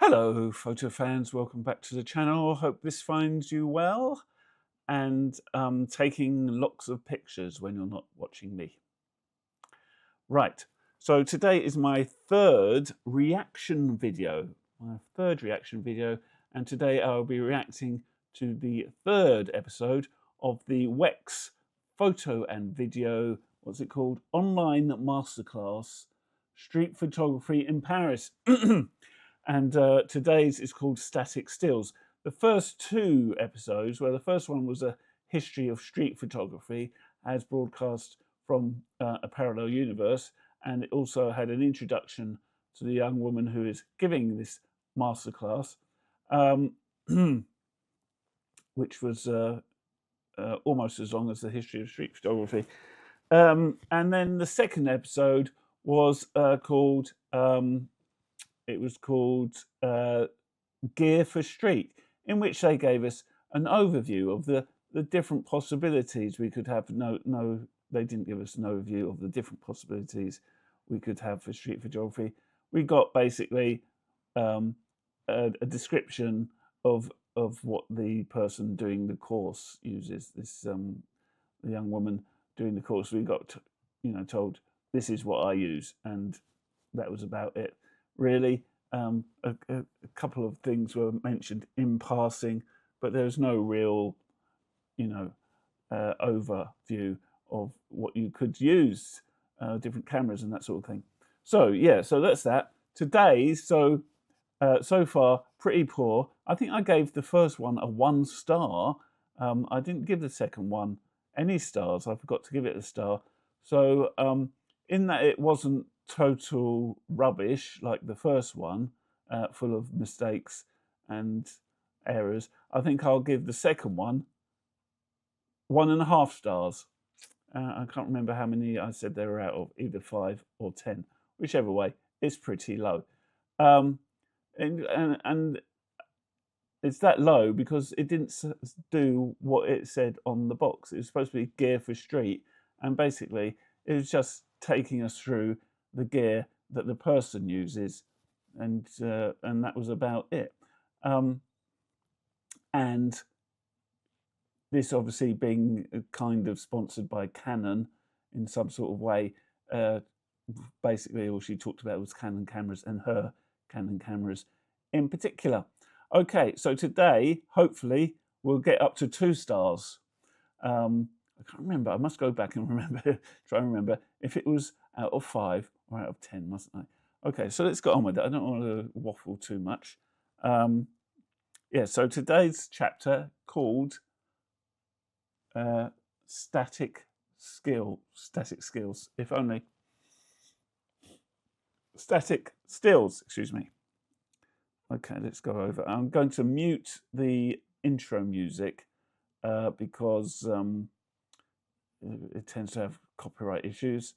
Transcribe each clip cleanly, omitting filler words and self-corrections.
Hello, photo fans. Welcome back to the channel. Hope this finds you well and taking lots of pictures when you're not watching me. Right. So today is my third reaction video. And today I'll be reacting to the third episode of the WEX photo and video, what's it called? Online masterclass, street photography in Paris. And today's is called Static Stills. The first two episodes, where the first one was a history of street photography, as broadcast from a parallel universe, and it also had an introduction to the young woman who is giving this masterclass, which was almost as long as the history of street photography. And then the second episode was called Gear for Street, in which they gave us an overview of the different possibilities we could have. They didn't give us an overview of the different possibilities we could have for street photography. We got basically a description of what the person doing the course uses. This the young woman doing the course. We got told this is what I use, and that was about it. Really, a couple of things were mentioned in passing, but there's no real, overview of what you could use, different cameras and that sort of thing. So yeah, so that's that. Today's so far pretty poor. I think I gave the first one a 1 star. I didn't give the second one any stars. I forgot to give it a star. So in that it wasn't total rubbish like the first one, full of mistakes and errors, I think I'll give the second one 1.5 stars. I can't remember how many I said they were out of, either 5 or 10, whichever way. It's pretty low, and it's that low because it didn't do what it said on the box. It was supposed to be gear for street, and basically it was just taking us through the gear that the person uses, and that was about it. And this obviously being kind of sponsored by Canon in some sort of way. Basically, all she talked about was Canon cameras and her Canon cameras in particular. Okay, so today, hopefully, we'll get up to 2 stars. I can't remember. I must go back and try and remember if it was out of 5 or out of 10, mustn't I? Okay, so let's get on with it. I don't want to waffle too much. Yeah, so today's chapter called Static Skills, if only. Static Stills, excuse me. Okay, let's go over. I'm going to mute the intro music because it tends to have copyright issues.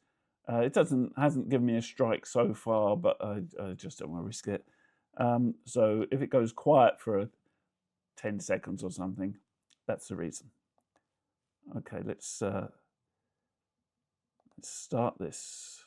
It hasn't given me a strike so far, but I just don't want to risk it. So if it goes quiet for 10 seconds or something, that's the reason. Okay, let's start this.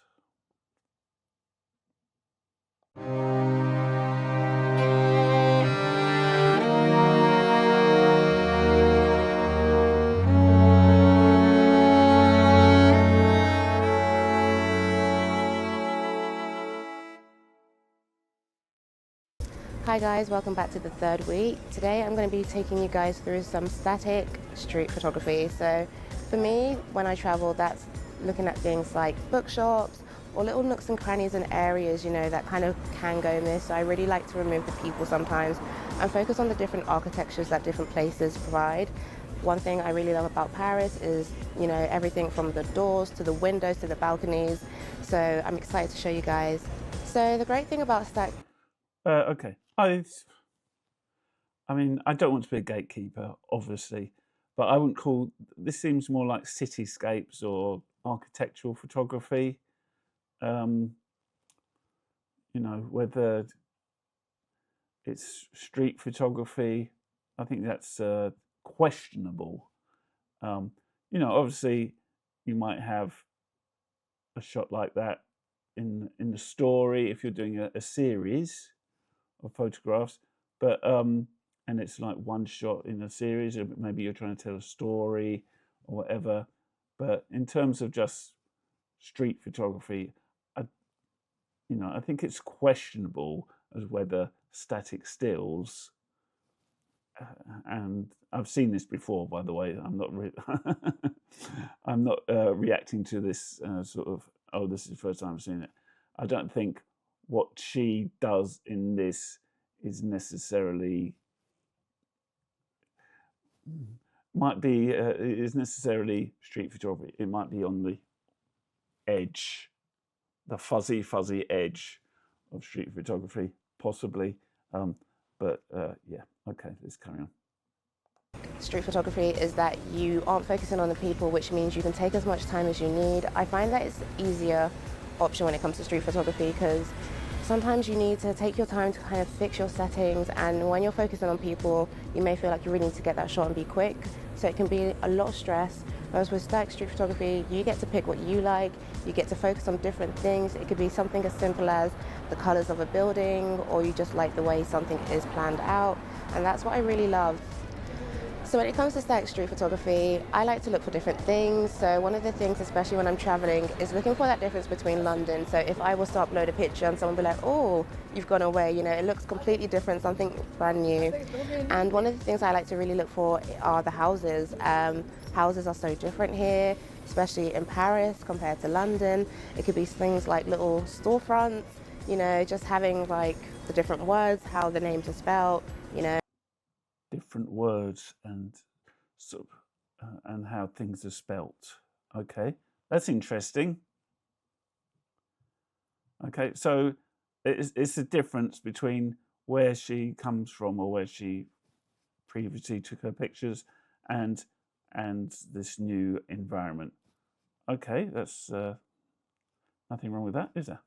Hi guys, welcome back to the third week. Today I'm going to be taking you guys through some static street photography. So for me, when I travel, that's looking at things like bookshops or little nooks and crannies and areas, that kind of can go miss. So I really like to remove the people sometimes and focus on the different architectures that different places provide. One thing I really love about Paris is, everything from the doors to the windows to the balconies. So I'm excited to show you guys. So the great thing about static... Okay. I mean, I don't want to be a gatekeeper, obviously, but I wouldn't call this. Seems more like cityscapes or architectural photography. Whether it's street photography, I think that's questionable. Obviously, you might have a shot like that in the story if you're doing a series, of photographs, but and it's like one shot in a series, or maybe you're trying to tell a story or whatever. But in terms of just street photography, I think it's questionable as whether static stills, and I've seen this before, by the way. I'm not reacting to this sort of, oh, this is the first time I've seen it. I don't think what she does in this is necessarily street photography. It might be on the edge, the fuzzy edge of street photography, possibly. But yeah, okay, let's carry on. Street photography is that you aren't focusing on the people, which means you can take as much time as you need. I find that it's an easier option when it comes to street photography, because sometimes you need to take your time to kind of fix your settings, and when you're focusing on people, you may feel like you really need to get that shot and be quick, so it can be a lot of stress. Whereas with static street photography, you get to pick what you like, you get to focus on different things. It could be something as simple as the colors of a building, or you just like the way something is planned out, and that's what I really love. So when it comes to static street photography, I like to look for different things. So one of the things, especially when I'm traveling, is looking for that difference between London. So if I was to upload a picture and someone will be like, oh, you've gone away, it looks completely different, something brand new. And one of the things I like to really look for are the houses. Houses are so different here, especially in Paris compared to London. It could be things like little storefronts, just having like the different words, how the names are spelled, Different words and sort of, and how things are spelt. Okay, that's interesting. Okay, so it's the difference between where she comes from, or where she previously took her pictures, and this new environment. Okay, that's nothing wrong with that, is there?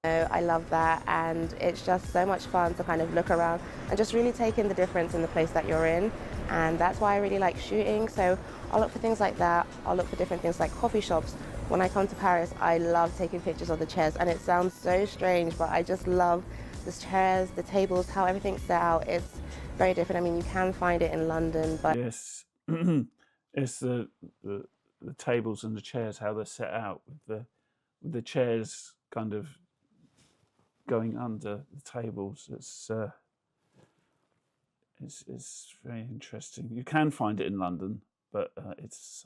I love that, and it's just so much fun to kind of look around and just really take in the difference in the place that you're in, and that's why I really like shooting. So I'll look for things like that. I'll look for different things like coffee shops. When I come to Paris, I love taking pictures of the chairs, and it sounds so strange, but I just love the chairs, the tables, how everything's set out. It's very different. I mean, you can find it in London, but yes, it's the tables and the chairs, how they're set out, with the chairs kind of going under the tables. It's very interesting. You can find it in London, but it's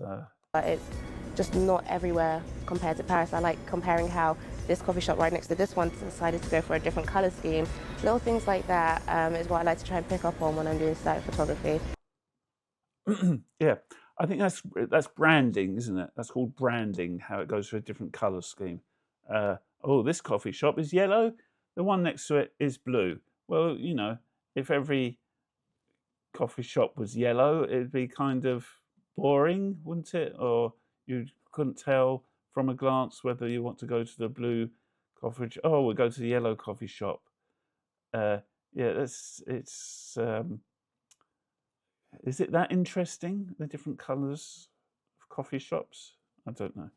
just not everywhere compared to Paris. I like comparing how this coffee shop right next to this one decided to go for a different color scheme. Little things like that is what I like to try and pick up on when I'm doing static photography. yeah, I think that's branding, isn't it? That's called branding, how it goes for a different color scheme. Oh, this coffee shop is yellow, the one next to it is blue. Well, if every coffee shop was yellow, it'd be kind of boring, wouldn't it? Or you couldn't tell from a glance whether you want to go to the blue coffee shop. Oh, we'll go to the yellow coffee shop. Yeah, it's is it that interesting, the different colours of coffee shops? I don't know.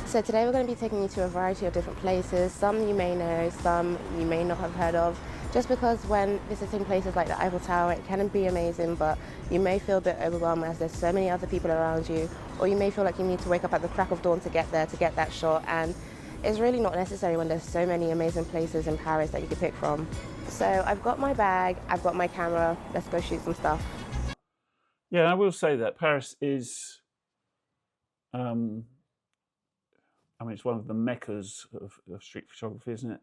So today we're going to be taking you to a variety of different places. Some you may know, some you may not have heard of. Just because when visiting places like the Eiffel Tower, it can be amazing, but you may feel a bit overwhelmed as there's so many other people around you, or you may feel like you need to wake up at the crack of dawn to get there, to get that shot, and it's really not necessary when there's so many amazing places in Paris that you could pick from. So I've got my bag, I've got my camera, let's go shoot some stuff. Yeah, I will say that Paris is, it's one of the meccas of street photography, isn't it?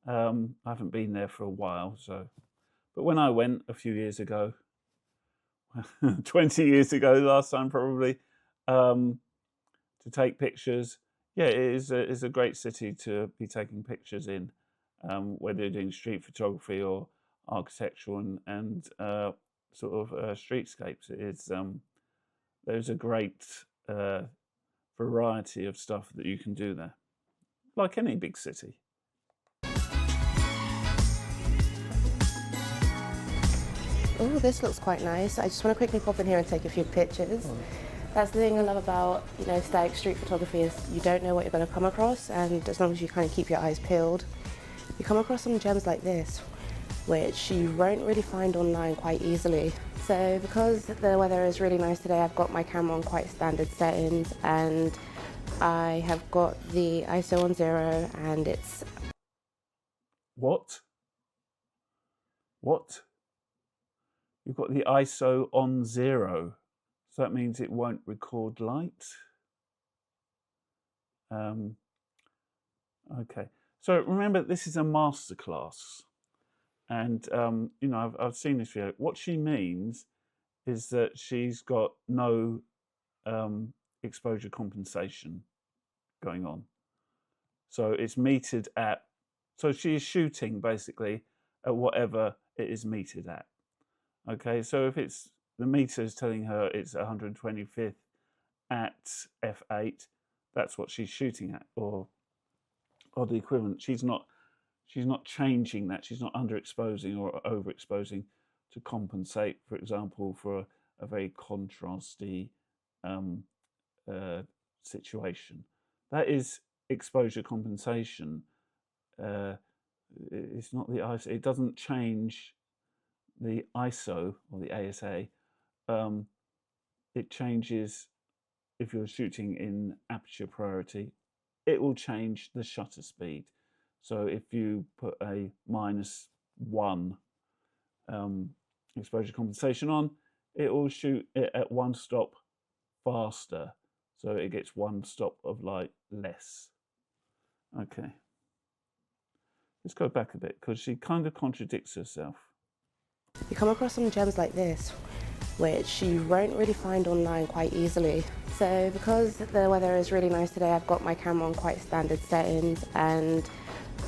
I haven't been there for a while, but when I went a few years ago, 20 years ago, last time probably, to take pictures, yeah, it is a great city to be taking pictures in, whether you're doing street photography or architectural and sort of streetscapes. It is, there's a great variety of stuff that you can do there, like any big city. Oh, this looks quite nice. I just want to quickly pop in here and take a few pictures. That's the thing I love about, static street photography, is you don't know what you're going to come across, and as long as you kind of keep your eyes peeled, You come across some gems like this, which you won't really find online quite easily. So because the weather is really nice today, I've got my camera on quite standard settings, and I have got the ISO on 0, and it's... What? What? You've got the ISO on 0. So that means it won't record light. Okay. So remember, this is a masterclass. And, you know, I've seen this video. What she means is that she's got no exposure compensation going on. So it's metered at, so she is shooting basically at whatever it is metered at. Okay, so if it's, the meter is telling her it's 125th at f8, that's what she's shooting at, or the equivalent. She's not changing that. She's not underexposing or overexposing to compensate, for example, for a very contrasty situation. That is exposure compensation. It's not the ISO. It doesn't change the ISO or the ASA. It changes if you're shooting in aperture priority. It will change the shutter speed. So if you put a -1 exposure compensation on, it will shoot it at 1 stop faster. So it gets 1 stop of light less. Okay. Let's go back a bit because she kind of contradicts herself. You come across some gems like this, which you won't really find online quite easily. So because the weather is really nice today, I've got my camera on quite standard settings, and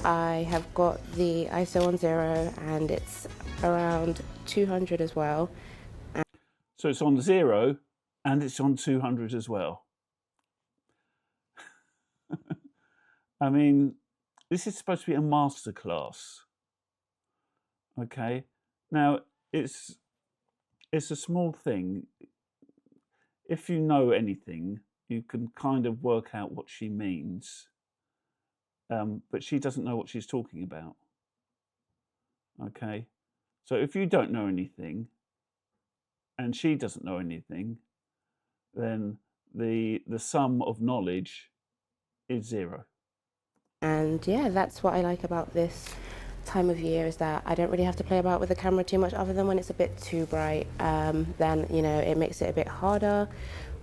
I have got the ISO on 0, and it's around 200 as well. So it's on 0 and it's on 200 as well. I mean, this is supposed to be a masterclass. Okay, now it's a small thing. If you know anything, you can kind of work out what she means, but she doesn't know what she's talking about. Okay, so if you don't know anything and she doesn't know anything, then the sum of knowledge is 0. And yeah, that's what I like about this time of year, is that I don't really have to play about with the camera too much, other than when it's a bit too bright. Then, you know, it makes it a bit harder.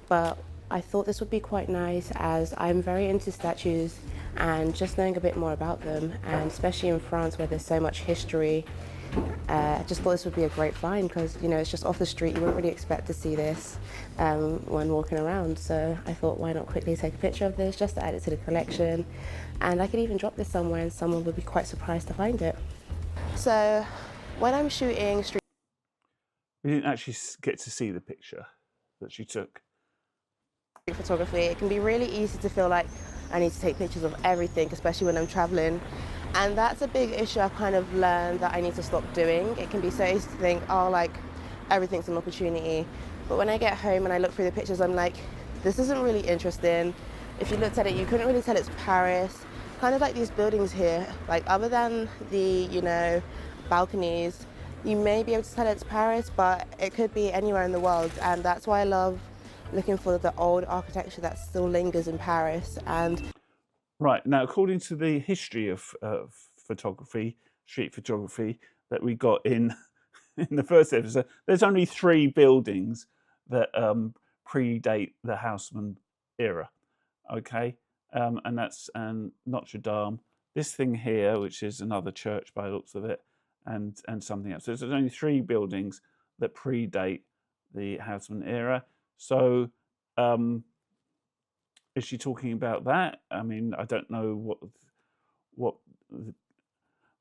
But I thought this would be quite nice, as I'm very into statues and just knowing a bit more about them, and especially in France where there's so much history. I just thought this would be a great find, because, you know, it's just off the street. You wouldn't really expect to see this when walking around. So I thought, why not quickly take a picture of this just to add it to the collection. And I could even drop this somewhere and someone would be quite surprised to find it. So when I'm shooting street... We didn't actually get to see the picture that she took. photography, it can be really easy to feel like I need to take pictures of everything, especially when I'm traveling. And that's a big issue I've kind of learned that I need to stop doing. It can be so easy to think, oh, like, everything's an opportunity. But when I get home and I look through the pictures, I'm like, this isn't really interesting. If you looked at it, you couldn't really tell it's Paris. Kind of like these buildings here, like, other than the, you know, balconies, you may be able to tell it's Paris, but it could be anywhere in the world. And that's why I love looking for the old architecture that still lingers in Paris. And right, now, according to the history of photography, street photography, that we got in the first episode, there's only 3 buildings that predate the Haussmann era. Okay, and that's Notre Dame, this thing here, which is another church by the looks of it, and something else. So there's only 3 buildings that predate the Haussmann era. So is she talking about that? I mean, I don't know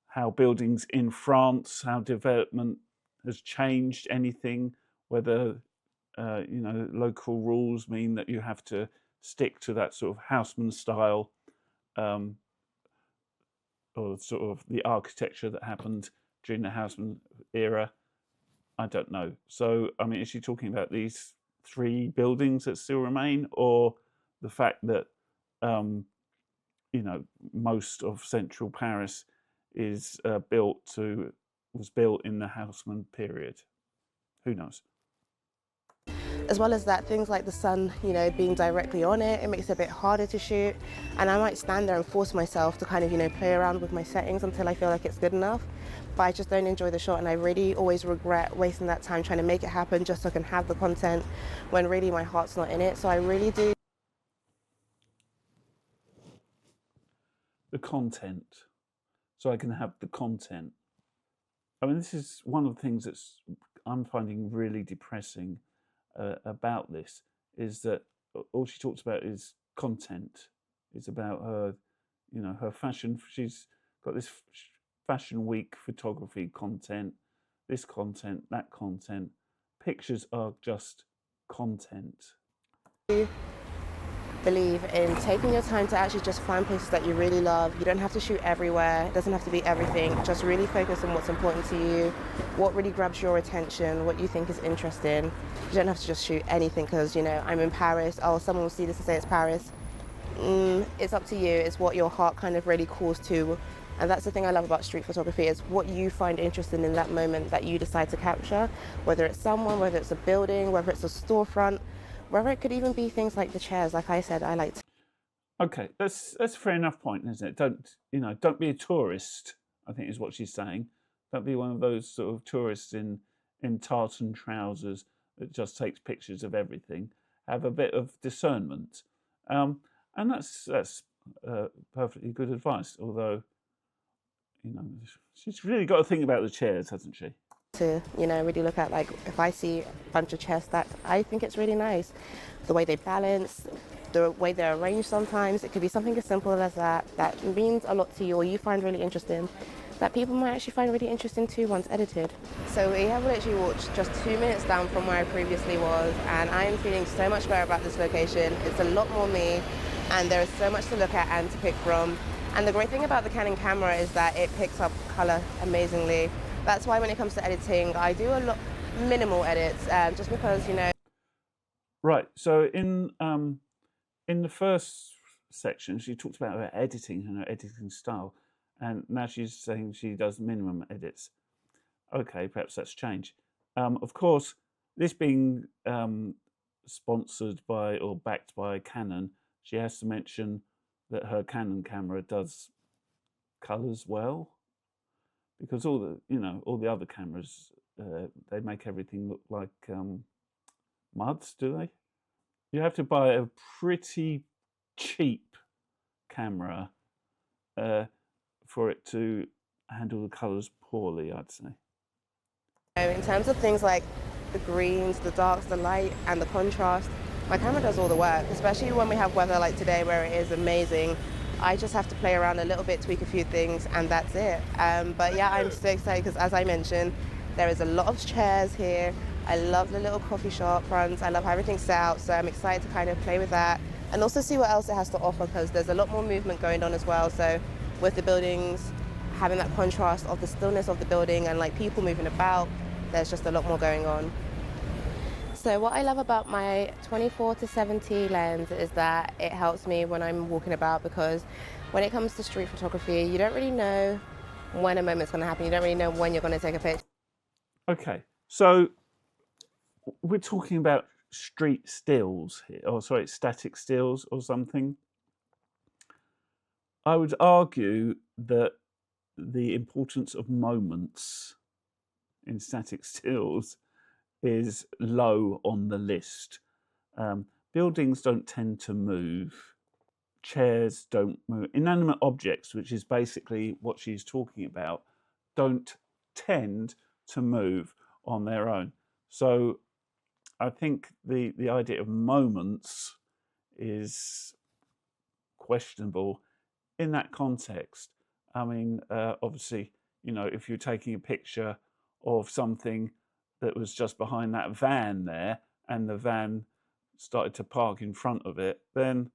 how buildings in France, how development has changed anything, whether you know, local rules mean that you have to stick to that sort of Haussmann style, or sort of the architecture that happened during the Haussmann era. I don't know. So, I mean, is she talking about these 3 buildings that still remain, or the fact that you know, most of central Paris was built in the Haussmann period. Who knows? As well as that, things like the sun, being directly on it, it makes it a bit harder to shoot. And I might stand there and force myself to kind of, play around with my settings until I feel like it's good enough. But I just don't enjoy the shot, and I really always regret wasting that time trying to make it happen just so I can have the content when really my heart's not in it. So I really do. The content. So I can have the content. I mean, this is one of the things I'm finding really depressing about this, is that all she talks about is content. It's about her, her fashion. She's got this fashion week photography content, this content, that content. Pictures are just content. Believe in taking your time to actually just find places that you really love. You don't have to shoot everywhere. It doesn't have to be everything. Just really focus on what's important to you, what really grabs your attention, what you think is interesting. You don't have to just shoot anything because, I'm in Paris. Oh, someone will see this and say it's Paris. It's up to you. It's what your heart kind of really calls to. And that's the thing I love about street photography, is what you find interesting in that moment that you decide to capture, whether it's someone, whether it's a building, whether it's a storefront, whether it could even be things like the chairs. Like I said, I like to. Okay, that's a fair enough point, isn't it? Don't be a tourist, I think is what she's saying. Don't be one of those sort of tourists in tartan trousers that just takes pictures of everything. Have a bit of discernment, and that's perfectly good advice. Although, she's really got to think about the chairs, hasn't she? To really look at, like, if I see a bunch of chairs stacked, I think it's really nice the way they balance, the way they're arranged. Sometimes it could be something as simple as that means a lot to you, or you find really interesting, that people might actually find really interesting too once edited. So we have literally walked just 2 minutes down from where I previously was, and I am feeling so much better about this location. It's a lot more me, and there is so much to look at and to pick from. And the great thing about the Canon camera is that it picks up color amazingly. That's why when it comes to editing, I do a lot minimal edits, just because, Right. So in the first section, she talked about her editing and her editing style, and now she's saying she does minimum edits. Okay, perhaps that's changed. Of course, this being sponsored by or backed by Canon, she has to mention that her Canon camera does colors well. Because all the other cameras, they make everything look like muds, do they? You have to buy a pretty cheap camera for it to handle the colours poorly, I'd say. In terms of things like the greens, the darks, the light, and the contrast, my camera does all the work, especially when we have weather like today where it is amazing. I just have to play around a little bit, tweak a few things, and that's it. But yeah, I'm so excited because, as I mentioned, there is a lot of chairs here. I love the little coffee shop fronts. I love how everything's set out, so I'm excited to kind of play with that and also see what else it has to offer, because there's a lot more movement going on as well. So with the buildings, having that contrast of the stillness of the building and like people moving about, there's just a lot more going on. So what I love about my 24 to 70 lens is that it helps me when I'm walking about, because when it comes to street photography, you don't really know when a moment's going to happen. You don't really know when you're going to take a picture. Okay, so we're talking about street stills here, or sorry, static stills or something. I would argue that the importance of moments in static stills is low on the list. Buildings don't tend to move. Chairs don't move. Inanimate objects, which is basically what she's talking about, don't tend to move on their own. So I think the idea of moments is questionable in that context. I mean, obviously, if you're taking a picture of something that was just behind that van there, and the van started to park in front of it, then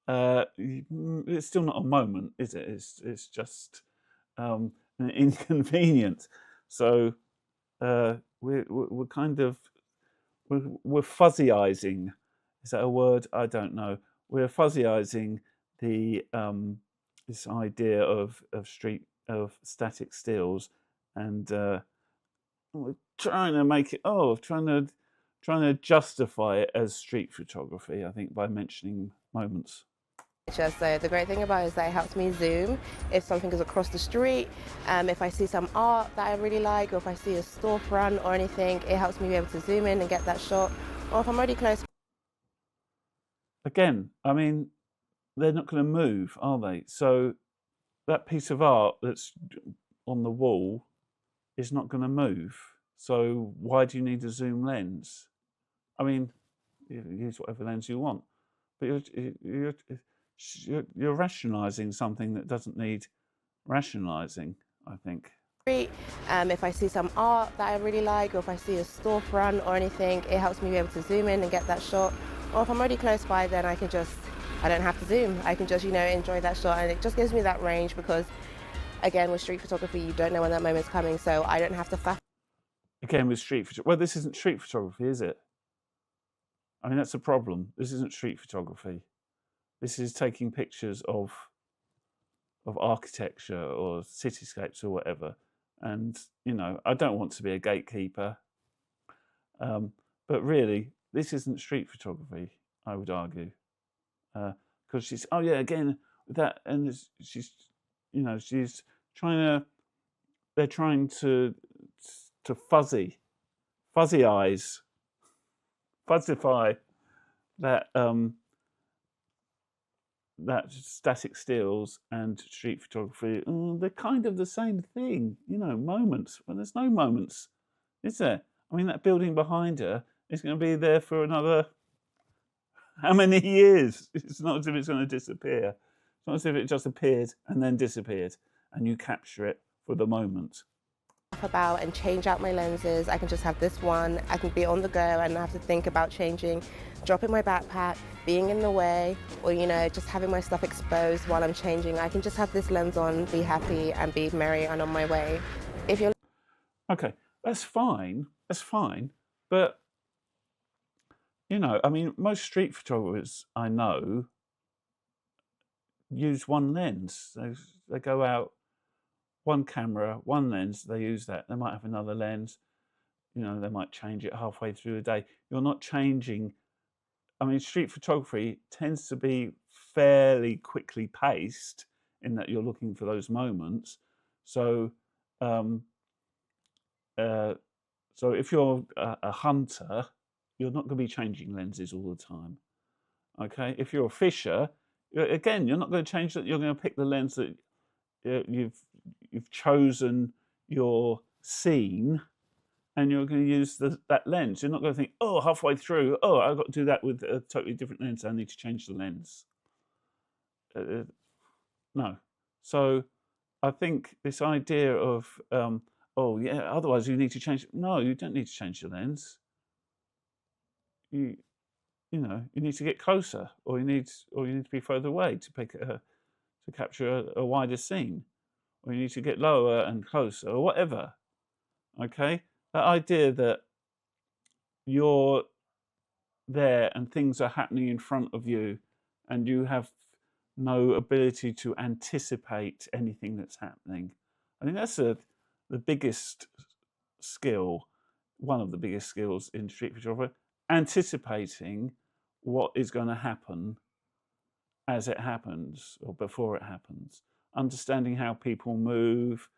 it's still not a moment, is it? It's just an inconvenience. So we're kind of we're fuzzyizing. Is that a word? I don't know. We're fuzzyizing the this idea of static stills, and we're trying to make it trying to justify it as street photography, I think, by mentioning moments. So the great thing about it is that it helps me zoom if something is across the street. If I see some art that I really like, or if I see a storefront or anything, it helps me be able to zoom in and get that shot. Or if I'm already close. Again, I mean, they're not going to move, are they? So that piece of art that's on the wall is not going to move. So why do you need a zoom lens? I mean, use whatever lens you want, but you're rationalizing something that doesn't need rationalizing, I think. If I see some art that I really like, or if I see a storefront or anything, it helps me be able to zoom in and get that shot. Or if I'm already close by, then I don't have to zoom. I can just, enjoy that shot, and it just gives me that range because, again, with street photography, you don't know when that moment's coming, so I don't have to faff. Again, with street photography, well, this isn't street photography, is it? I mean, that's a problem. This isn't street photography. This is taking pictures of architecture or cityscapes or whatever. And, I don't want to be a gatekeeper. But really, this isn't street photography, I would argue. Because she's, oh yeah, again, that, and she's, she's they're trying to fuzzy eyes, fuzzify that that static stills and street photography. They're kind of the same thing, moments. Well, there's no moments, is there? I mean, that building behind her is going to be there for another how many years? It's not as if it's going to disappear. It's not as if it just appeared and then disappeared, and you capture it for the moment. About and change out my lenses. I can just have this one. I can be on the go and not have to think about changing, dropping my backpack, being in the way, or just having my stuff exposed while I'm changing. I can just have this lens on, be happy, and be merry and on my way. If you're okay, that's fine. That's fine, but I mean, most street photographers I know use one lens. They go out, one camera, one lens, they use that. They might have another lens, they might change it halfway through the day. You're not changing. I mean, street photography tends to be fairly quickly paced in that you're looking for those moments. So, so if you're a hunter, you're not going to be changing lenses all the time. Okay, if you're a fisher, again, you're not going to change that. You're going to pick the lens that you've chosen your scene, and you're going to use that lens. You're not going to think, oh, halfway through, oh, I've got to do that with a totally different lens. I need to change the lens. No. So I think this idea of, oh, yeah, otherwise you need to change. No, you don't need to change the lens. You need to get closer, or you need to be further away to capture a wider scene, or you need to get lower and closer, or whatever. Okay, that idea that you're there and things are happening in front of you, and you have no ability to anticipate anything that's happening. I think that's the biggest skill, one of the biggest skills in street photography. Anticipating what is going to happen as it happens or before it happens, understanding how people move,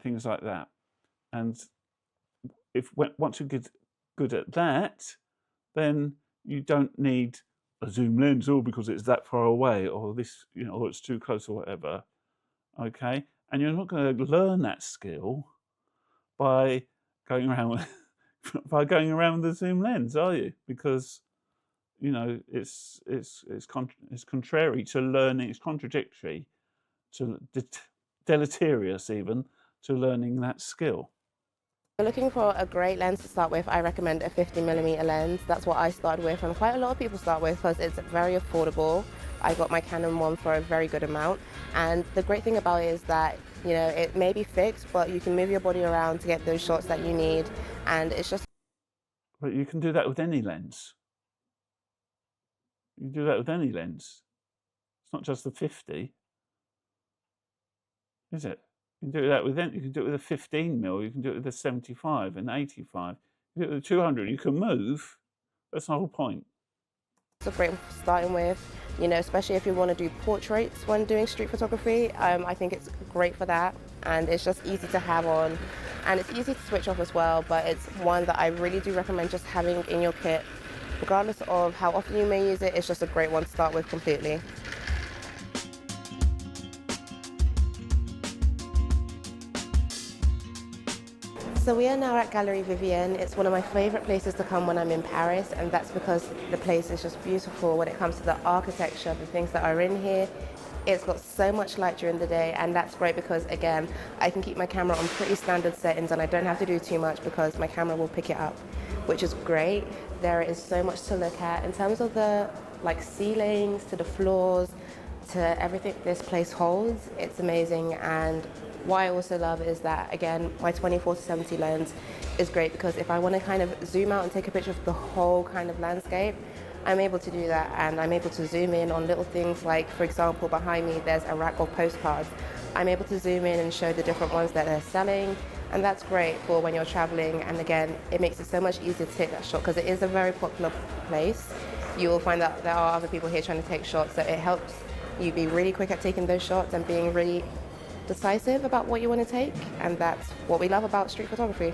things like that. And once you get good at that, then you don't need a zoom lens, because it's that far away, or this, or it's too close, or whatever. Okay, and you're not going to learn that skill by going around with with the zoom lens, are you? Because it's contrary to learning. It's contradictory to deleterious even to learning that skill. If you're looking for a great lens to start with, I recommend a 50mm lens. That's what I started with, and quite a lot of people start with because it's very affordable. I got my Canon one for a very good amount, and the great thing about it is that it may be fixed, but you can move your body around to get those shots that you need, and it's just. But you can do that with any lens. You can do that with any lens. It's not just the 50. is it? You can do that with you can do it with a 15mm, you can do it with a 75, an 85, you can do it with a 200. You can move. That's the whole point. It's a great starting with, especially if you want to do portraits when doing street photography. I think it's great for that, and it's just easy to have on, and it's easy to switch off as well, but it's one that I really do recommend just having in your kit. Regardless of how often you may use it, it's just a great one to start with completely. So we are now at Gallery Vivienne. It's one of my favorite places to come when I'm in Paris, and that's because the place is just beautiful when it comes to the architecture, the things that are in here. It's got so much light during the day, and that's great because, again, I can keep my camera on pretty standard settings and I don't have to do too much because my camera will pick it up, which is great. There is so much to look at in terms of the ceilings to the floors to everything this place holds. It's amazing, and what I also love is that, again, my 24-70 lens is great because if I want to kind of zoom out and take a picture of the whole kind of landscape, I'm able to do that, and I'm able to zoom in on little things like, for example, behind me there's a rack of postcards. I'm able to zoom in and show the different ones that they're selling, and that's great for when you're traveling, and again, it makes it so much easier to take that shot because it is a very popular place. You will find that there are other people here trying to take shots, so it helps you be really quick at taking those shots and being really decisive about what you want to take, and that's what we love about street photography.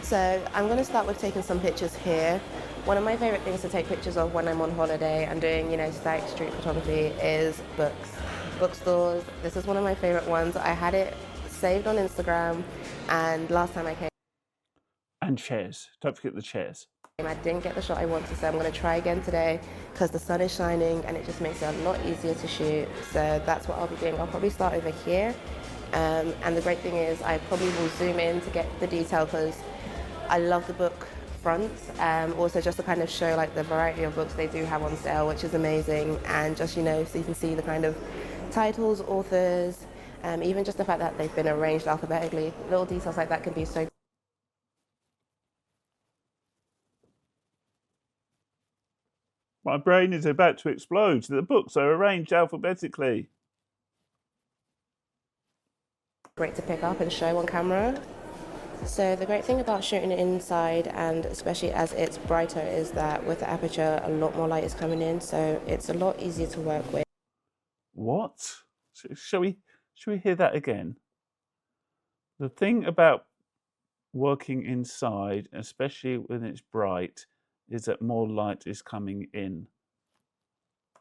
So I'm going to start with taking some pictures here. One of my favorite things to take pictures of when I'm on holiday and doing, static street photography is books, bookstores. This is one of my favorite ones. I had it saved on Instagram, and last time I came, And chairs. Don't forget the chairs. I didn't get the shot I wanted, so I'm going to try again today because the sun is shining and it just makes it a lot easier to shoot. So that's what I'll be doing. I'll probably start over here. And the great thing is I probably will zoom in to get the detail because I love the book fronts. Also just to kind of show the variety of books they do have on sale, which is amazing. And just, so you can see the kind of titles, authors, even just the fact that they've been arranged alphabetically. Little details like that can be so. My brain is about to explode. The books are arranged alphabetically. Great to pick up and show on camera. So the great thing about shooting inside, and especially as it's brighter, is that with the aperture, a lot more light is coming in, so it's a lot easier to work with. What? Shall we hear that again? The thing about working inside, especially when it's bright, is that more light is coming in.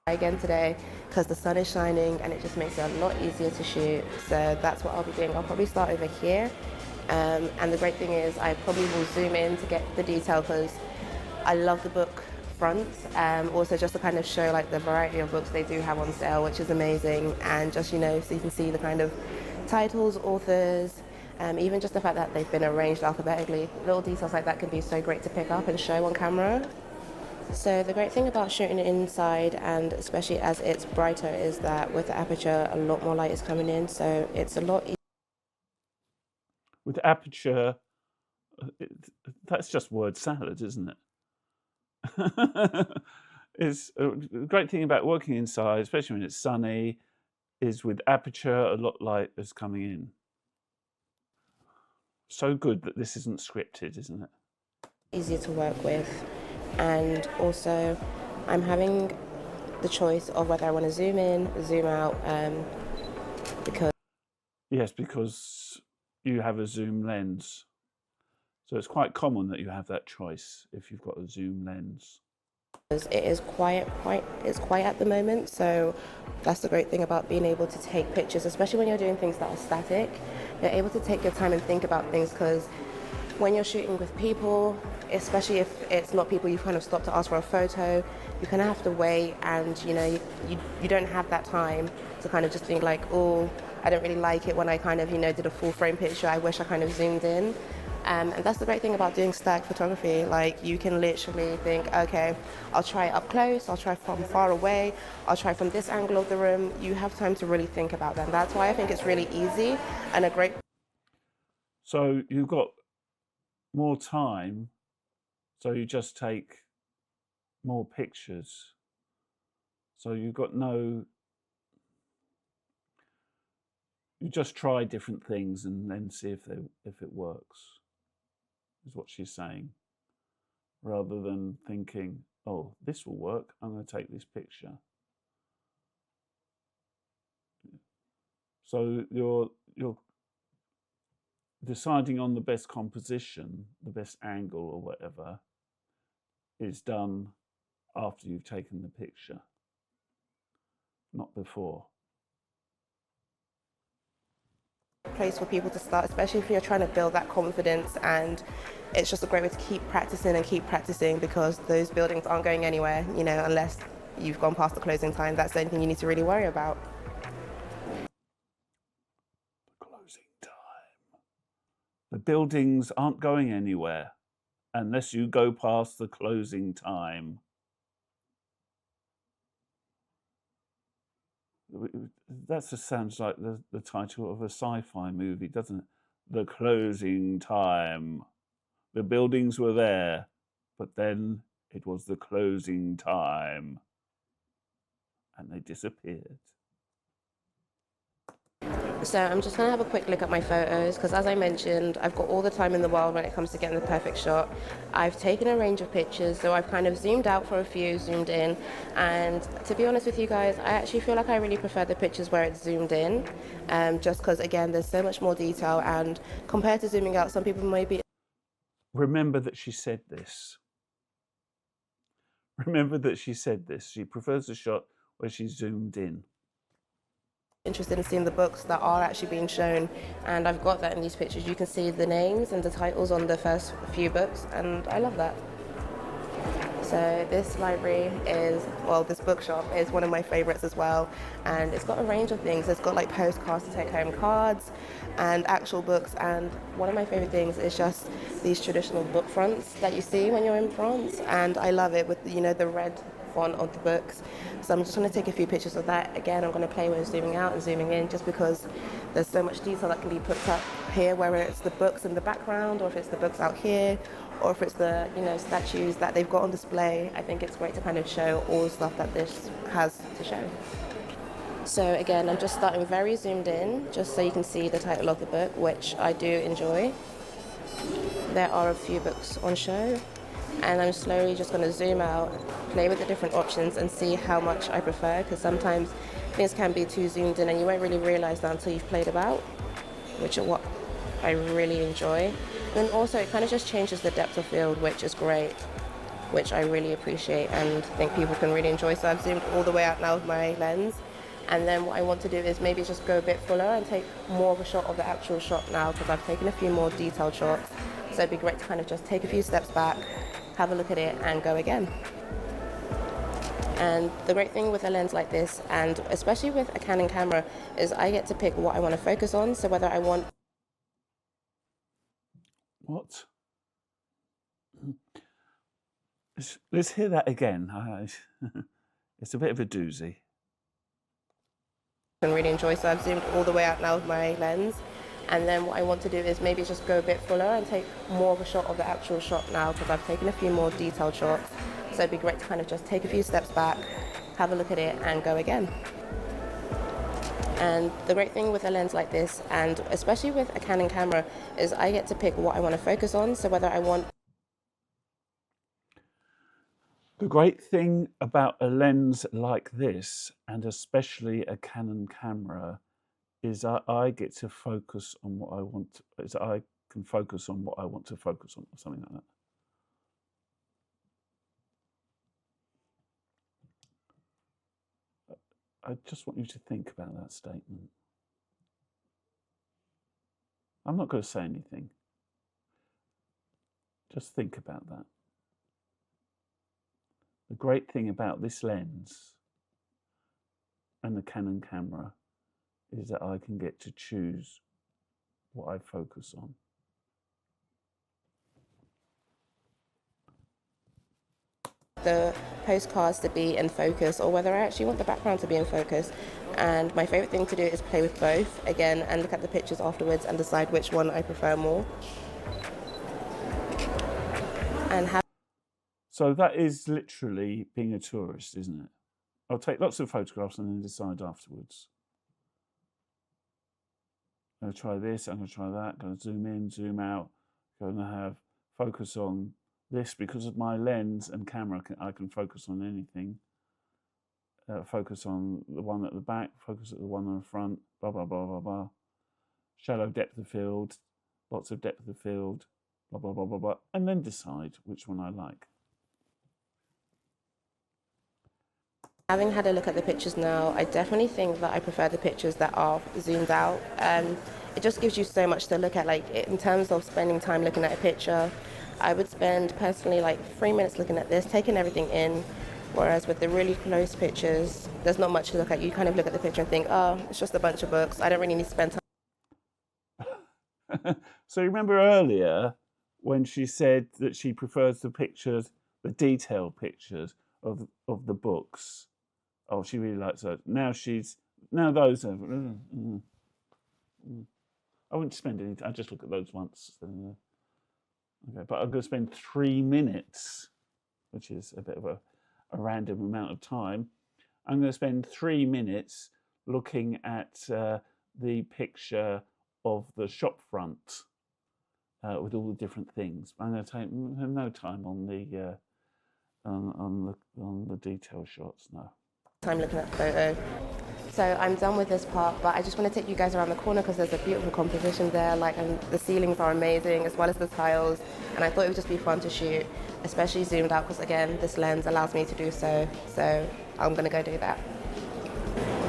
Again today because the sun is shining and it just makes it a lot easier to shoot. So that's what I'll be doing. I'll probably start over here. And the great thing is I probably will zoom in to get the detail because I love the book fronts. Also just to kind of show the variety of books they do have on sale, which is amazing. And just, so you can see the kind of titles, authors, even just the fact that they've been arranged alphabetically. Little details like that can be so great to pick up and show on camera. So the great thing about shooting inside, and especially as it's brighter, is that with the aperture, a lot more light is coming in, so it's a lot easier. With aperture, that's just word salad, isn't it? Is the great thing about working inside, especially when it's sunny, is with aperture, a lot of light is coming in. So good that this isn't scripted, isn't it? Easier to work with. And also I'm having the choice of whether I want to zoom in, zoom out, because you have a zoom lens, so it's quite common that you have that choice if you've got a zoom lens. it is it's quiet at the moment, so that's the great thing about being able to take pictures, especially when you're doing things that are static. You're able to take your time and think about things because when you're shooting with people, especially if it's not people you've kind of stopped to ask for a photo, you kind of have to wait, and you don't have that time to kind of just think oh, I don't really like it when I kind of did a full frame picture. I wish I kind of zoomed in. And that's the great thing about doing static photography. You can literally think, okay, I'll try it up close, I'll try from far away, I'll try from this angle of the room. You have time to really think about that. And that's why I think it's really easy and a great. So you've got more time, so you just take more pictures. So you've got no you just try different things and then see if it works, is what she's saying, rather than thinking, oh, this will work, I'm going to take this picture. So you're deciding on the best composition, the best angle or whatever, is done after you've taken the picture, not before. Place for people to start, especially if you're trying to build that confidence, and it's just a great way to keep practicing because those buildings aren't going anywhere, you know, unless you've gone past the closing time. That's the only thing you need to really worry about. The closing time. The buildings aren't going anywhere unless you go past the closing time. That just sounds like the title of a sci-fi movie, doesn't it? The closing time. The buildings were there, but then it was the closing time. And they disappeared. So I'm just going to have a quick look at my photos because, as I mentioned, I've got all the time in the world when it comes to getting the perfect shot. I've taken a range of pictures, so I've kind of zoomed out for a few, zoomed in, and to be honest with you guys, I actually feel like I really prefer the pictures where it's zoomed in, just because, again, there's so much more detail, and compared to zooming out, some people may be... Remember that she said this. Remember that she said this. She prefers a shot where she's zoomed in. Interested in seeing the books that are actually being shown, and I've got that in these pictures. You can see the names and the titles on the first few books, and I love that. So this library is, well, this bookshop is one of my favorites as well, and it's got a range of things. It's got like postcards to take home, cards, and actual books, and one of my favorite things is just these traditional book fronts that you see when you're in France, and I love it with, you know, the red font of the books. So I'm just going to take a few pictures of that. Again, I'm going to play with zooming out and zooming in just because there's so much detail that can be put up here, whether it's the books in the background or if it's the books out here or if it's the, you know, statues that they've got on display. I think it's great to kind of show all the stuff that this has to show. So again, I'm just starting very zoomed in just so you can see the title of the book, which I do enjoy. There are a few books on show, and I'm slowly just going to zoom out, play with the different options and see how much I prefer, because sometimes things can be too zoomed in and you won't really realize that until you've played about, which is what I really enjoy. And also it kind of just changes the depth of field, which is great, which I really appreciate and think people can really enjoy. So I've zoomed all the way out now with my lens, and then what I want to do is maybe just go a bit fuller and take more of a shot of the actual shot now, because I've taken a few more detailed shots. So it'd be great to kind of just take a few steps back, have a look at it and go again. And the great thing with a lens like this, and especially with a Canon camera, is I get to pick what I want to focus on. So whether I want... What? Let's hear that again. It's a bit of a doozy. I can really enjoy, so I've zoomed all the way out now with my lens. And then what I want to do is maybe just go a bit fuller and take more of a shot of the actual shot now, because I've taken a few more detailed shots. So it'd be great to kind of just take a few steps back, have a look at it and go again. And the great thing with a lens like this, and especially with a Canon camera, is I get to pick what I want to focus on. So whether I want... The great thing about a lens like this, and especially a Canon camera, is I get to focus on what I want, is I can focus on what I want to focus on, or something like that. I just want you to think about that statement. I'm not going to say anything. Just think about that. The great thing about this lens and the Canon camera is that I can get to choose what I focus on. The postcards to be in focus, or whether I actually want the background to be in focus. And my favorite thing to do is play with both again and look at the pictures afterwards and decide which one I prefer more. And how... So that is literally being a tourist, isn't it? I'll take lots of photographs and then decide afterwards. I'm going to try this, I'm going to try that, I'm going to zoom in, zoom out, I'm going to have focus on this because of my lens and camera, I can focus on anything. Focus on the one at the back, focus at the one on the front, blah, blah, blah, blah, blah. Shallow depth of field, lots of depth of field, blah, blah, blah, blah, blah. And then decide which one I like. Having had a look at the pictures now, I definitely think that I prefer the pictures that are zoomed out. It just gives you so much to look at. Like in terms of spending time looking at a picture, I would spend personally like 3 minutes looking at this, taking everything in. Whereas with the really close pictures, there's not much to look at. You kind of look at the picture and think, oh, it's just a bunch of books. I don't really need to spend time. So you remember earlier when she said that she prefers the pictures, the detailed pictures of the books. Oh, she really likes those. Now those are. I wouldn't spend any. I just look at those once. Okay, but I'm going to spend 3 minutes, which is a bit of a random amount of time. I'm going to spend 3 minutes looking at the picture of the shop front with all the different things. I'm going to take no time on the detail shots. No. Time looking at the photo. So I'm done with this part, but I just want to take you guys around the corner because there's a beautiful composition there, and the ceilings are amazing as well as the tiles, and I thought it would just be fun to shoot, especially zoomed out because again this lens allows me to do so I'm going to go do that.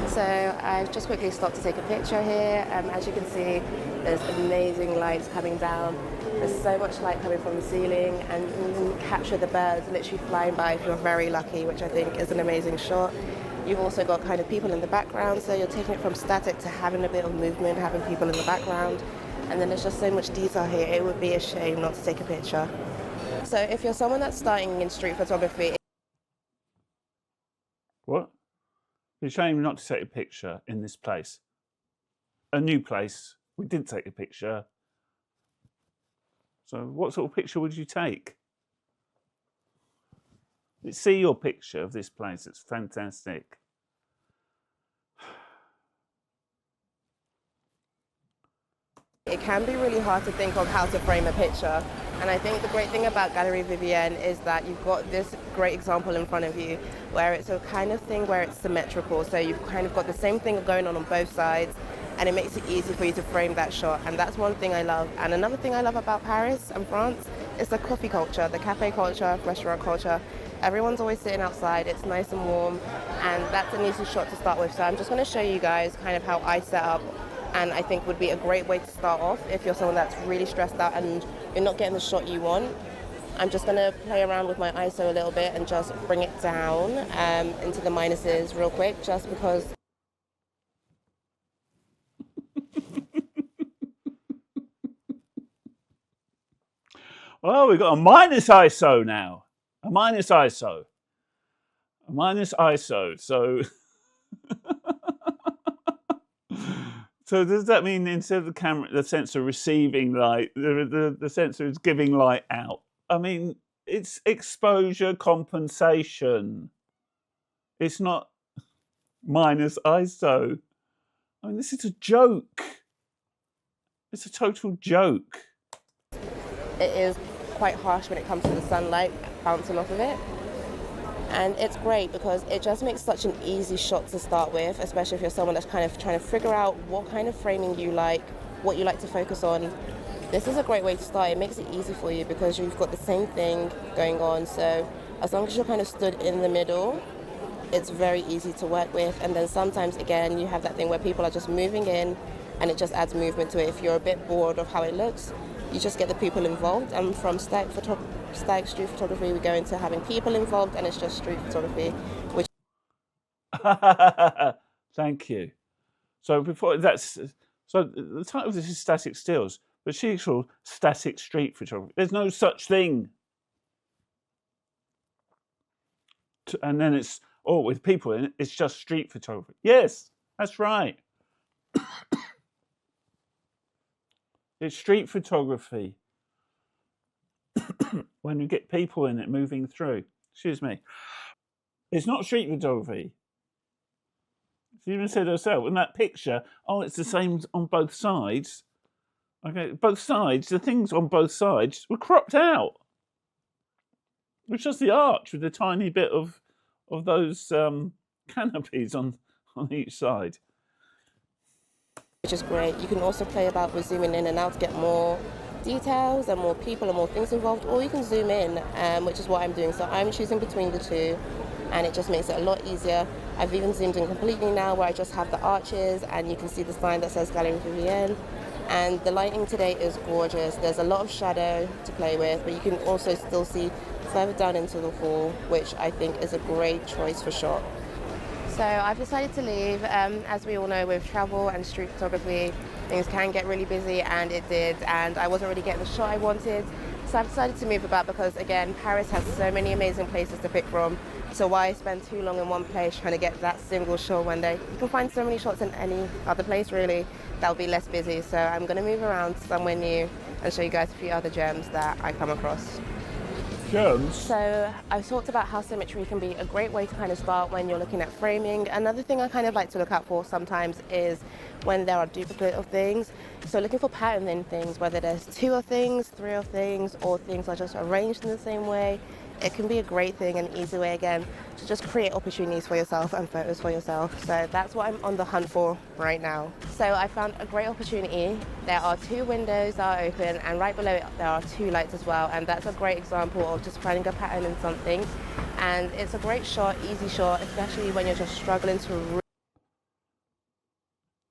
So I've just quickly stopped to take a picture here. As you can see, there's amazing lights coming down. There's so much light coming from the ceiling, and you can even capture the birds literally flying by if you're very lucky, which I think is an amazing shot. You've also got kind of people in the background, so you're taking it from static to having a bit of movement, having people in the background. And then there's just so much detail here, it would be a shame not to take a picture. So if you're someone that's starting in street photography... What? It's a shame not to take a picture in this place. A new place. We did take a picture. So what sort of picture would you take? See your picture of this place. It's fantastic. It can be really hard to think of how to frame a picture. And I think the great thing about Gallery Vivienne is that you've got this great example in front of you where it's a kind of thing where it's symmetrical. So you've kind of got the same thing going on both sides, and it makes it easy for you to frame that shot. And that's one thing I love. And another thing I love about Paris and France is the coffee culture, the cafe culture, restaurant culture. Everyone's always sitting outside, it's nice and warm, and that's an easy shot to start with. So I'm just going to show you guys kind of how I set up, and I think would be a great way to start off if you're someone that's really stressed out and you're not getting the shot you want. I'm just going to play around with my ISO a little bit and just bring it down into the minuses real quick, just because... Well, we've got a minus ISO now. A minus ISO. A minus ISO. So, so does that mean instead of the camera, the sensor receiving light, the sensor is giving light out? I mean, it's exposure compensation. It's not minus ISO. I mean, this is a joke. It's a total joke. It is quite harsh when it comes to the sunlight bouncing off of it, and it's great because it just makes such an easy shot to start with, especially if you're someone that's kind of trying to figure out what kind of framing you like, what you like to focus on. This is a great way to start. It makes it easy for you because you've got the same thing going on, so as long as you're kind of stood in the middle, it's very easy to work with. And then sometimes again you have that thing where people are just moving in and it just adds movement to it. If you're a bit bored of how it looks, you just get the people involved, and from static street photography we go into having people involved, and it's just street photography, which... Thank you. So the title of this is Static Stills, but she's called Static Street Photography. There's no such thing. And then it's, with people in it, it's just street photography. Yes, that's right. It's street photography. When you get people in it moving through. Excuse me. It's not street photography. She even said herself in that picture, oh, it's the same on both sides. Okay, both sides, the things on both sides were cropped out. It was just the arch with a tiny bit of those canopies on each side. Which is great. You can also play about with zooming in and out to get more details and more people and more things involved, or you can zoom in, which is what I'm doing. So I'm choosing between the two, and it just makes it a lot easier. I've even zoomed in completely now, where I just have the arches and you can see the sign that says Galerie Vivienne. And the lighting today is gorgeous. There's a lot of shadow to play with, but you can also still see further down into the hall, which I think is a great choice for shot. So I've decided to leave. As we all know, with travel and street photography, things can get really busy, and it did, and I wasn't really getting the shot I wanted. So I've decided to move about because, again, Paris has so many amazing places to pick from. So why spend too long in one place trying to get that single shot one day? You can find so many shots in any other place, really, that'll be less busy. So I'm going to move around somewhere new and show you guys a few other gems that I come across. Gems? So I've talked about how symmetry can be a great way to kind of start when you're looking at framing. Another thing I kind of like to look out for sometimes is when there are duplicate of things. So looking for pattern in things, whether there's two of things, three of things, or things are just arranged in the same way. It can be a great thing, an easy way, again, to just create opportunities for yourself and photos for yourself. So that's what I'm on the hunt for right now. So I found a great opportunity. There are two windows that are open, and right below it there are two lights as well. And that's a great example of just finding a pattern in something. And it's a great shot, easy shot, especially when you're just struggling to...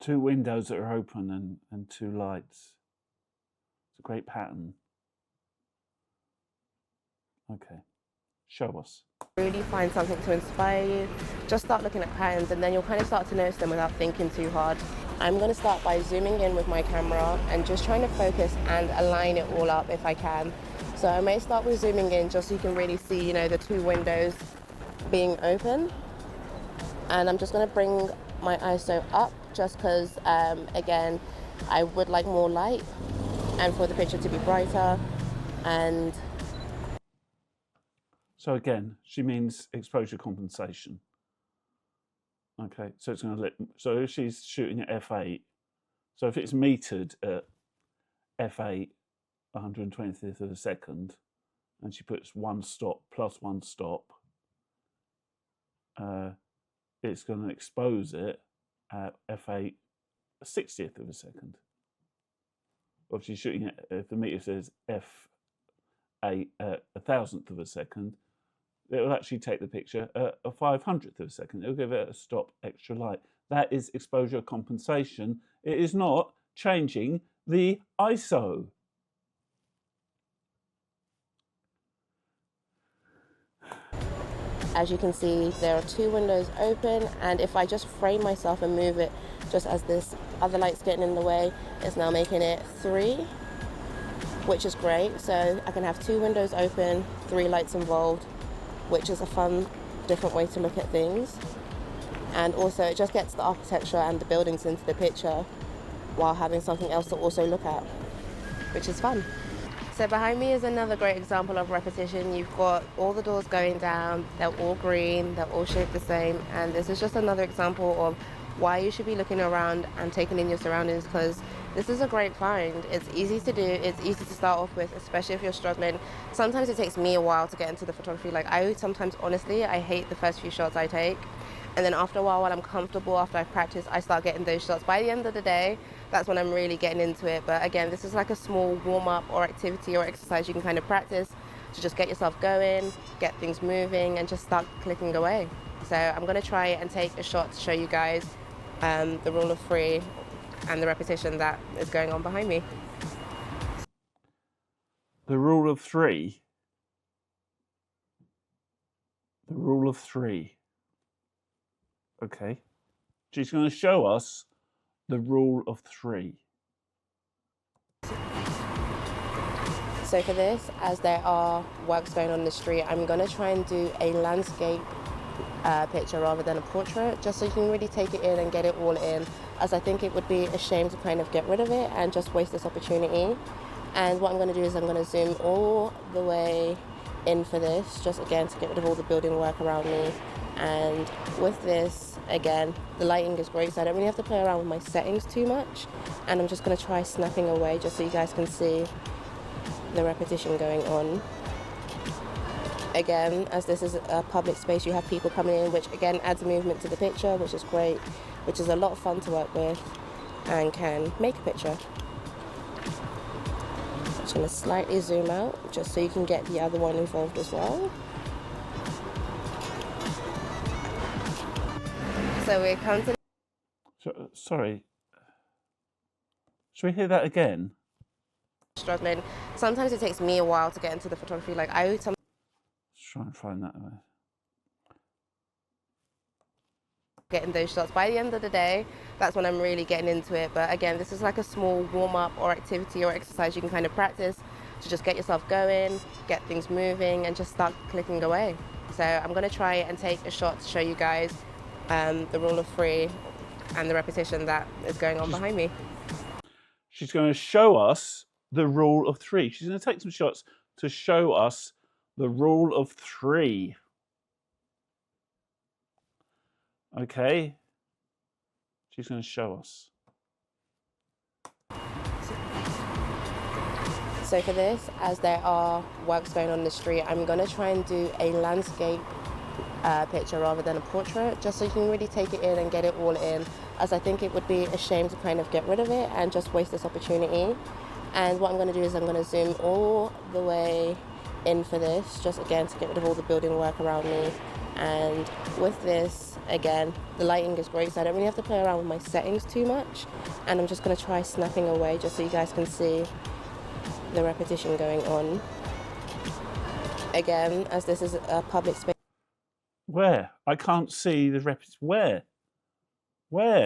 Two windows that are open and two lights. It's a great pattern. Okay. Show us. Really find something to inspire you. Just start looking at patterns, and then you'll kind of start to notice them without thinking too hard. I'm going to start by zooming in with my camera and just trying to focus and align it all up if I can. So I may start with zooming in just so you can really see, you know, the two windows being open. And I'm just going to bring my ISO up just because, again, I would like more light and for the picture to be brighter. And so again, she means exposure compensation. Okay, so it's going to so if she's shooting at f8, so if it's metered at f8, 120th of a second, and she puts one stop plus one stop, it's going to expose it at f8, 60th of a second. Or if she's shooting at, if the meter says f8 at 1,000th of a second, it will actually take the picture at a 500th of a second. It'll give it a stop extra light. That is exposure compensation. It is not changing the ISO. as you can see, there are two windows open, and if I just frame myself and move it just as this other light's getting in the way, it's now making it 3, which is great. So I can have two windows open, 3 lights involved, which is a fun, different way to look at things. And also it just gets the architecture and the buildings into the picture while having something else to also look at, which is fun. So behind me is another great example of repetition. You've got all the doors going down, they're all green, they're all shaped the same, and this is just another example of why you should be looking around and taking in your surroundings, because this is a great find. It's easy to do, it's easy to start off with, especially if you're struggling. Sometimes it takes me a while to get into the photography. Like honestly, I hate the first few shots I take. And then after a while, when I'm comfortable, after I've practiced, I start getting those shots. By the end of the day, that's when I'm really getting into it. But again, this is like a small warm-up or activity or exercise you can kind of practice to just get yourself going, get things moving, and just start clicking away. So I'm going to try and take a shot to show you guys the rule of 3 and the repetition that is going on behind me. The rule of 3. The rule of 3. Okay. She's going to show us the rule of 3. So for this, as there are works going on in the street, I'm going to try and do a landscape picture rather than a portrait, just so you can really take it in and get it all in, as I think it would be a shame to kind of get rid of it and just waste this opportunity. And what I'm going to do is I'm going to zoom all the way in for this, just again to get rid of all the building work around me. And with this, again, the lighting is great, so I don't really have to play around with my settings too much. And I'm just going to try snapping away just so you guys can see the repetition going on. Again, as this is a public space, you have people coming in, which again adds movement to the picture, which is great, which is a lot of fun to work with and can make a picture. I'm just going to slightly zoom out just so you can get the other one involved as well. So we come to... Sorry. Should we hear that again? Struggling. Sometimes it takes me a while to get into the photography. Like Let's try and find that way. Getting those shots. By the end of the day, that's when I'm really getting into it. But again, this is like a small warm-up or activity or exercise you can kind of practice to just get yourself going, get things moving, and just start clicking away. So I'm going to try and take a shot to show you guys the rule of three and the repetition that is going on behind me. She's going to show us the rule of three. She's going to take some shots to show us the rule of three. Okay. She's going to show us. So for this, as there are works going on the street, I'm going to try and do a landscape picture rather than a portrait, just so you can really take it in and get it all in, as I think it would be a shame to kind of get rid of it and just waste this opportunity. And what I'm going to do is I'm going to zoom all the way in for this, just again to get rid of all the building work around me. And with this, again, the lighting is great, so I don't really have to play around with my settings too much. And I'm just going to try snapping away just so you guys can see the repetition going on. Again, as this is a public space. Where? I can't see the repetition. Where?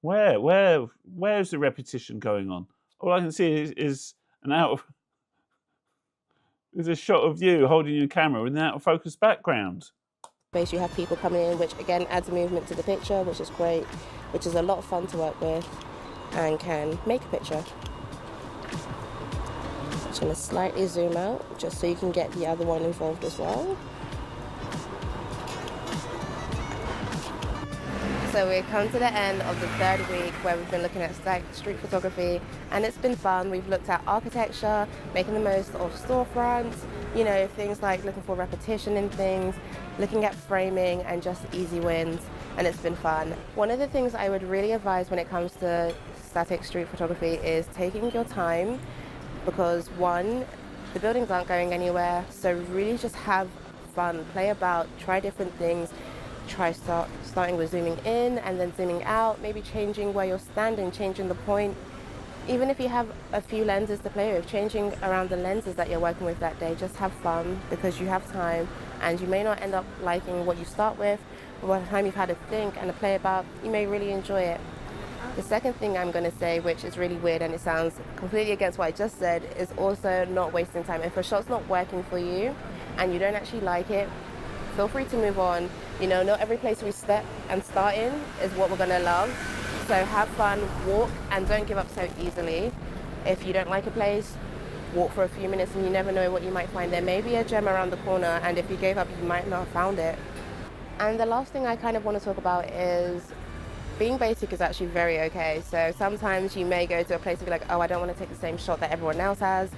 Where's the repetition going on? All I can see is an there's a shot of you holding your camera in an out of focus background. You have people coming in, which again adds movement to the picture, which is great, which is a lot of fun to work with and can make a picture. I'm just going to slightly zoom out just so you can get the other one involved as well. So we've come to the end of the third week where we've been looking at street photography, and it's been fun. We've looked at architecture, making the most of storefronts, you know, things like looking for repetition in things, looking at framing and just easy wins, and it's been fun. One of the things I would really advise when it comes to static street photography is taking your time, because one, the buildings aren't going anywhere, so really just have fun, play about, try different things. Try starting with zooming in and then zooming out, maybe changing where you're standing, changing the point. Even if you have a few lenses to play with, changing around the lenses that you're working with that day, just have fun because you have time, and you may not end up liking what you start with, but by the time you've had a think and a play about, you may really enjoy it. The second thing I'm going to say, which is really weird and it sounds completely against what I just said, is also not wasting time. If a shot's not working for you and you don't actually like it, feel free to move on. You know, not every place we step and start in is what we're going to love. So have fun, walk, and don't give up so easily. If you don't like a place, walk for a few minutes and you never know what you might find. There may be a gem around the corner, and if you gave up, you might not have found it. And the last thing I kind of want to talk about is being basic is actually very okay. So sometimes you may go to a place and be like, oh, I don't want to take the same shot that everyone else has.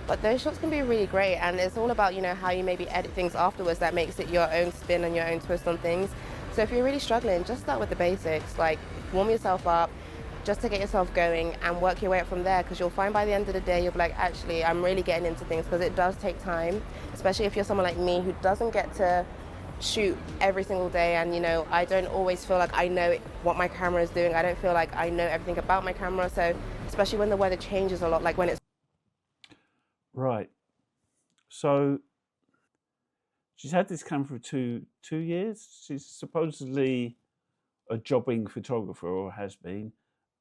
But those shots can be really great, and it's all about, you know, how you maybe edit things afterwards that makes it your own spin and your own twist on things. So if you're really struggling, just start with the basics, like warm yourself up, just to get yourself going, and work your way up from there, because you'll find by the end of the day, you'll be like, actually, I'm really getting into things, because it does take time, especially if you're someone like me who doesn't get to shoot every single day, and you know, I don't always feel like I know what my camera is doing. I don't feel like I know everything about my camera, so especially when the weather changes a lot, like when it's Right. So she's had this camera for two years. She's supposedly a jobbing photographer, or has been.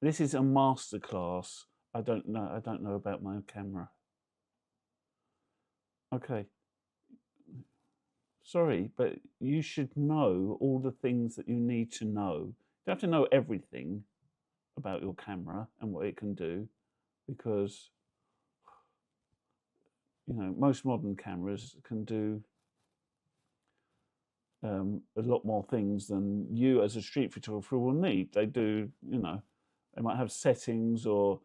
This is a masterclass. I don't know about my camera. Okay. Sorry, but you should know all the things that you need to know. You don't have to know everything about your camera and what it can do, because you know, most modern cameras can do a lot more things than you as a street photographer will need. They do, they might have settings or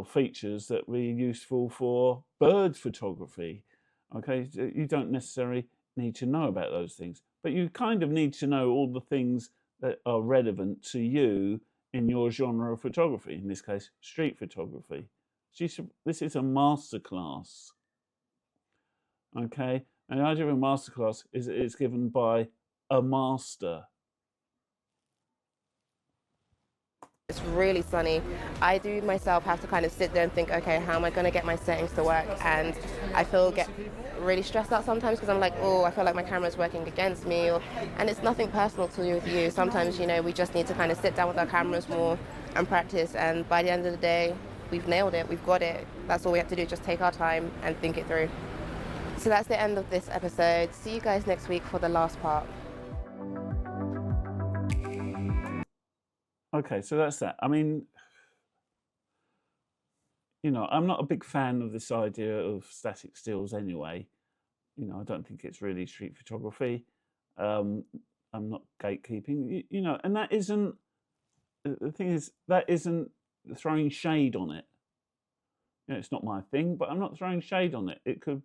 features that will be useful for bird photography. Okay, you don't necessarily need to know about those things, but you kind of need to know all the things that are relevant to you in your genre of photography, in this case, street photography. This is a masterclass. Okay, and the idea of a masterclass is that it's given by a master. It's really sunny. I do myself have to kind of sit there and think, okay, how am I going to get my settings to work? And I get really stressed out sometimes because I'm like, oh, I feel like my camera's working against me. And it's nothing personal to do with you. Sometimes, we just need to kind of sit down with our cameras more and practice. And by the end of the day, we've nailed it. We've got it. That's all we have to do, just take our time and think it through. So that's the end of this episode. See you guys next week for the last part. Okay, so that's that. I mean, I'm not a big fan of this idea of static stills anyway. I don't think it's really street photography. I'm not gatekeeping, and that isn't, the thing is, that isn't throwing shade on it. It's not my thing, but I'm not throwing shade on it. It could,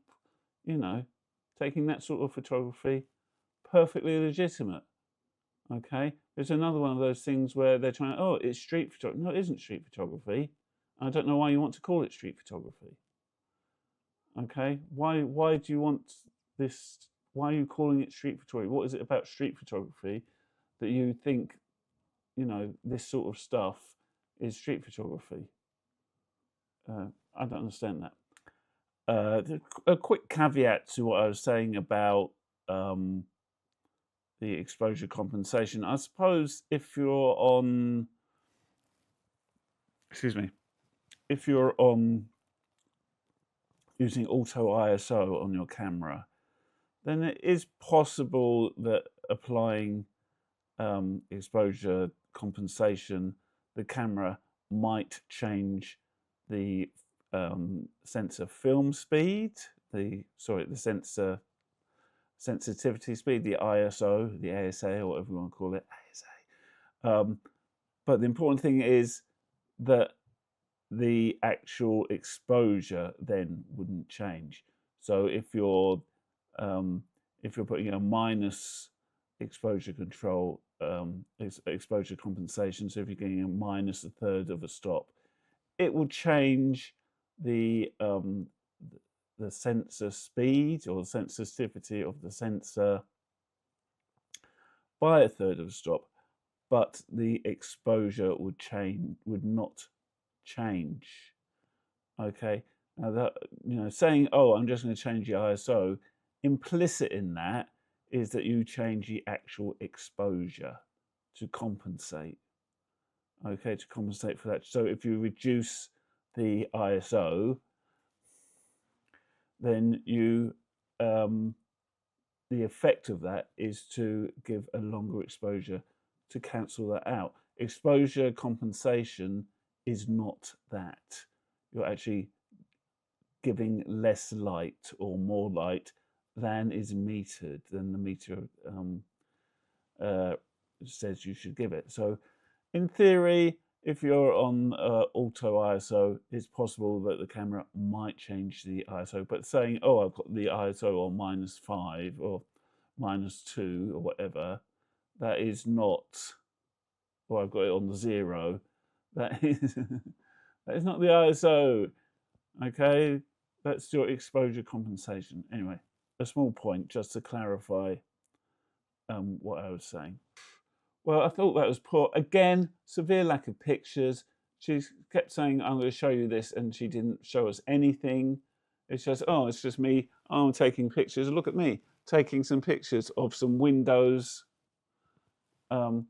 taking that sort of photography, perfectly legitimate. Okay, there's another one of those things where they're trying, oh, it's street photography. No, it isn't street photography. I don't know why you want to call it street photography. Okay, why do you want this? Why are you calling it street photography? What is it about street photography that you think, this sort of stuff is street photography? I don't understand that. A quick caveat to what I was saying about the exposure compensation. I suppose if you're on, if you're on using auto ISO on your camera, then it is possible that applying exposure compensation, the camera might change the sensor film speed, the sensor sensitivity speed, the ISO, the ASA, or whatever you want to call it, ASA. But the important thing is that the actual exposure then wouldn't change. So if you're putting a minus exposure control, exposure compensation, so if you're getting a minus a third of a stop, it will change the sensor speed or the sensitivity of the sensor by a third of a stop, but the exposure would not change. Okay, now that, saying, oh, I'm just going to change the ISO, implicit in that is that you change the actual exposure to compensate. Okay, to compensate for that. So if you reduce the ISO, then the effect of that is to give a longer exposure to cancel that out. Exposure compensation is not that. You're actually giving less light or more light than is metered, than the meter says you should give it. So in theory, if you're on auto ISO, it's possible that the camera might change the ISO, but saying, oh, I've got the ISO on -5 or -2 or whatever, that is not, or I've got it on 0, that is not the ISO. Okay, that's your exposure compensation. Anyway, a small point just to clarify what I was saying. Well, I thought that was poor. Again, severe lack of pictures. She kept saying, I'm going to show you this, and she didn't show us anything. It's just, oh, it's just me. Oh, I'm taking pictures. Look at me, taking some pictures of some windows. And,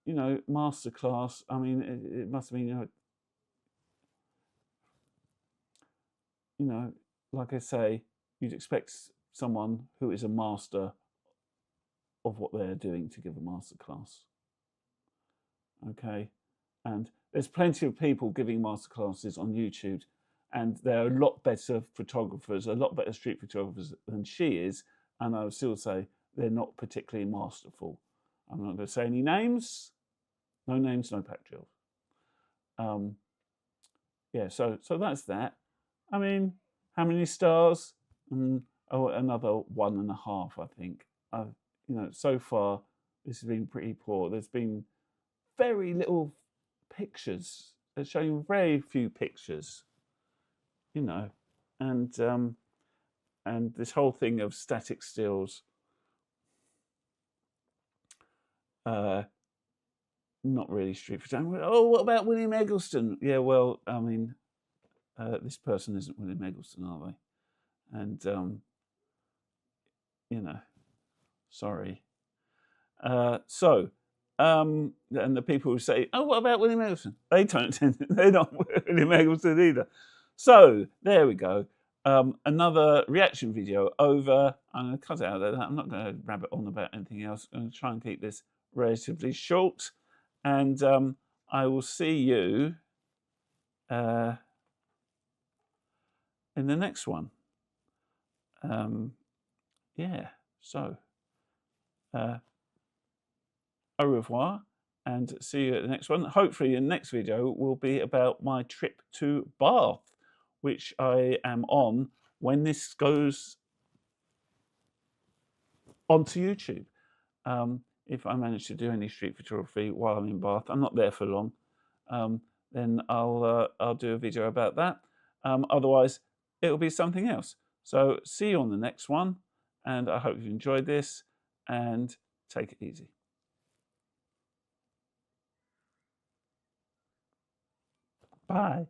masterclass, I mean, it must have been, like I say, you'd expect someone who is a master of what they're doing to give a masterclass. Okay, and there's plenty of people giving masterclasses on YouTube, and they're a lot better photographers, a lot better street photographers than she is, and I would still say they're not particularly masterful. I'm not going to say any names. No names, no pack drills. Yeah, so that's that. I mean, how many stars? Oh, another 1.5, I think. So far this has been pretty poor. There's been very little pictures. They're showing very few pictures, and this whole thing of static stills. Not really street photography. Oh, what about William Eggleston? Yeah, well, I mean, this person isn't William Eggleston, are they? And sorry. And the people who say, "Oh, what about William Eggleston?" They don't. They're not William Eggleston either. So there we go. Another reaction video over. I'm going to cut it out of that. I'm not going to rabbit on about anything else. I'm going to try and keep this relatively short. And I will see you in the next one. Yeah, so au revoir and see you at the next one. Hopefully the next video will be about my trip to Bath, which I am on when this goes onto YouTube. If I manage to do any street photography while I'm in Bath, I'm not there for long, then I'll do a video about that. Otherwise, it'll be something else. So see you on the next one, and I hope you enjoyed this, and take it easy. Bye.